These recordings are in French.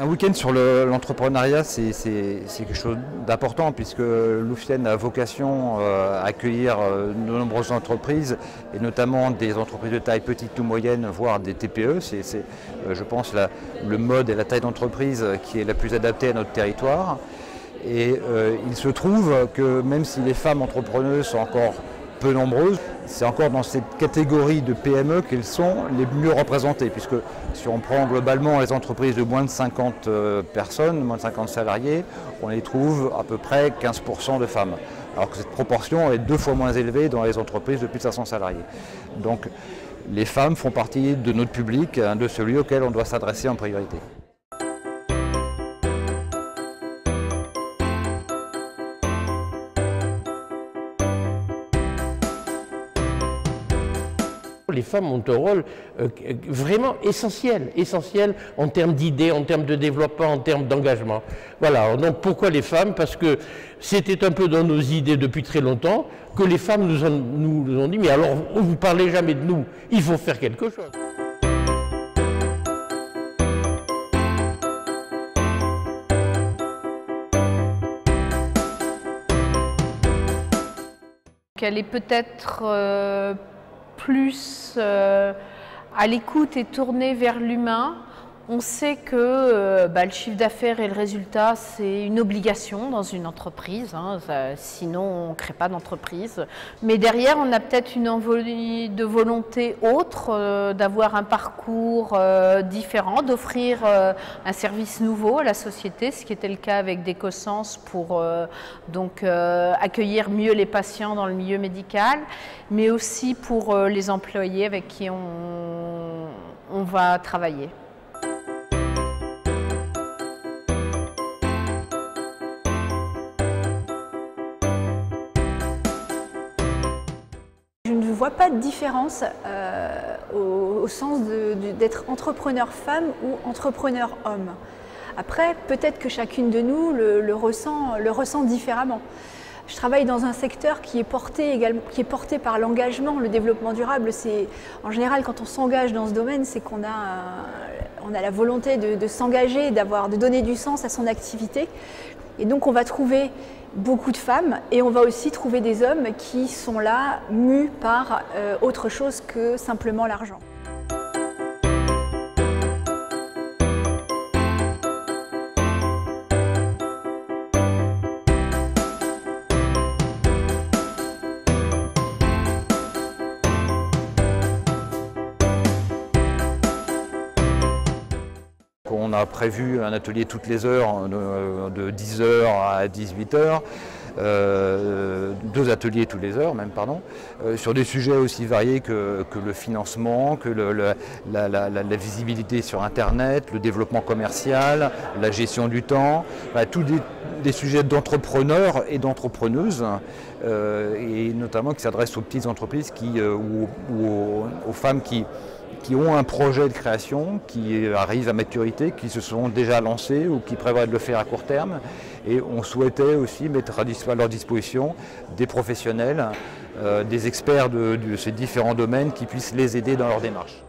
Un week-end sur l'entrepreneuriat, c'est quelque chose d'important puisque l'Ouffienne a vocation à accueillir de nombreuses entreprises et notamment des entreprises de taille petite ou moyenne, voire des TPE. C'est, je pense, le mode et la taille d'entreprise qui est la plus adaptée à notre territoire. Et il se trouve que même si les femmes entrepreneuses sont encore peu nombreuses, c'est encore dans cette catégorie de PME qu'elles sont les mieux représentées, puisque si on prend globalement les entreprises de moins de 50 personnes, moins de 50 salariés, on les trouve à peu près 15% de femmes, alors que cette proportion est 2 fois moins élevée dans les entreprises de plus de 500 salariés. Donc les femmes font partie de notre public, de celui auquel on doit s'adresser en priorité. Les femmes ont un rôle vraiment essentiel en termes d'idées, en termes de développement, en termes d'engagement. Voilà, donc pourquoi les femmes? Parce que c'était un peu dans nos idées depuis très longtemps que les femmes nous ont dit « mais alors vous ne parlez jamais de nous, il faut faire quelque chose ». Elle est peut-être plus à l'écoute et tournée vers l'humain. On sait que le chiffre d'affaires et le résultat, c'est une obligation dans une entreprise, hein, sinon on ne crée pas d'entreprise. Mais derrière, on a peut-être une envie de volonté autre, d'avoir un parcours différent, d'offrir un service nouveau à la société, ce qui était le cas avec Décosens pour accueillir mieux les patients dans le milieu médical, mais aussi pour les employés avec qui on va travailler. Je ne vois pas de différence au sens d'être entrepreneur femme ou entrepreneur homme. Après, peut-être que chacune de nous le ressent différemment. Je travaille dans un secteur qui est porté par l'engagement, le développement durable. En général, quand on s'engage dans ce domaine, c'est qu'on a la volonté de s'engager, de donner du sens à son activité. Et donc on va trouver beaucoup de femmes et on va aussi trouver des hommes qui sont là, mus par autre chose que simplement l'argent. On a prévu un atelier toutes les heures, de 10h à 18h, 2 ateliers toutes les heures même, pardon, sur des sujets aussi variés que le financement, que la visibilité sur Internet, le développement commercial, la gestion du temps, tous des sujets d'entrepreneurs et d'entrepreneuses, et notamment qui s'adressent aux petites entreprises ou aux femmes qui ont un projet de création, qui arrive à maturité, qui se sont déjà lancés ou qui prévoient de le faire à court terme. Et on souhaitait aussi mettre à leur disposition des professionnels, des experts de ces différents domaines qui puissent les aider dans leur démarche.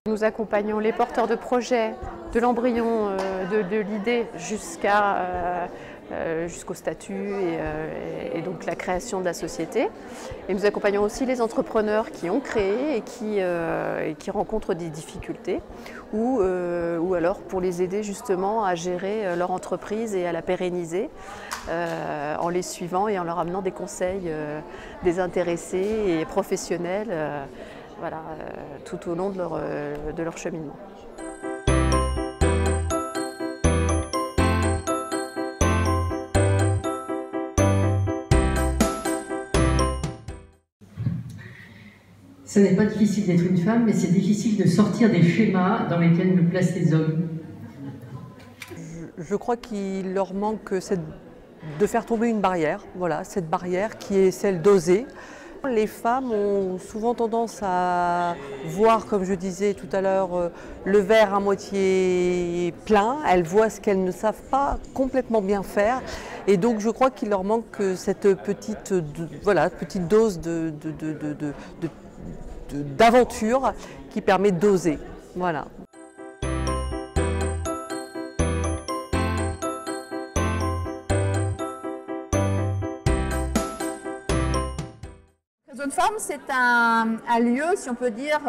Nous accompagnons les porteurs de projets de l'embryon, de l'idée jusqu'au statut et donc la création de la société. Et nous accompagnons aussi les entrepreneurs qui ont créé et qui rencontrent des difficultés ou alors pour les aider justement à gérer leur entreprise et à la pérenniser en les suivant et en leur amenant des conseils des intéressés et professionnels tout au long de leur cheminement. Ce n'est pas difficile d'être une femme, mais c'est difficile de sortir des schémas dans lesquels nous placent les hommes. Je crois qu'il leur manque de faire tomber une barrière, voilà, cette barrière qui est celle d'oser. Les femmes ont souvent tendance à voir, comme je disais tout à l'heure, le verre à moitié plein. Elles voient ce qu'elles ne savent pas complètement bien faire. Et donc je crois qu'il leur manque cette petite dose d'aventure qui permet d'oser. Voilà. Zone Femme, c'est un lieu, si on peut dire,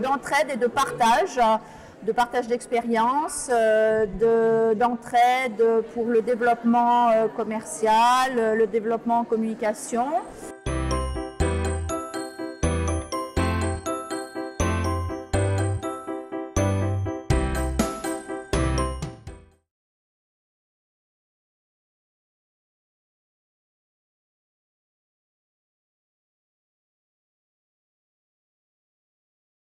d'entraide et de partage d'expériences, d'entraide pour le développement commercial, le développement en communication.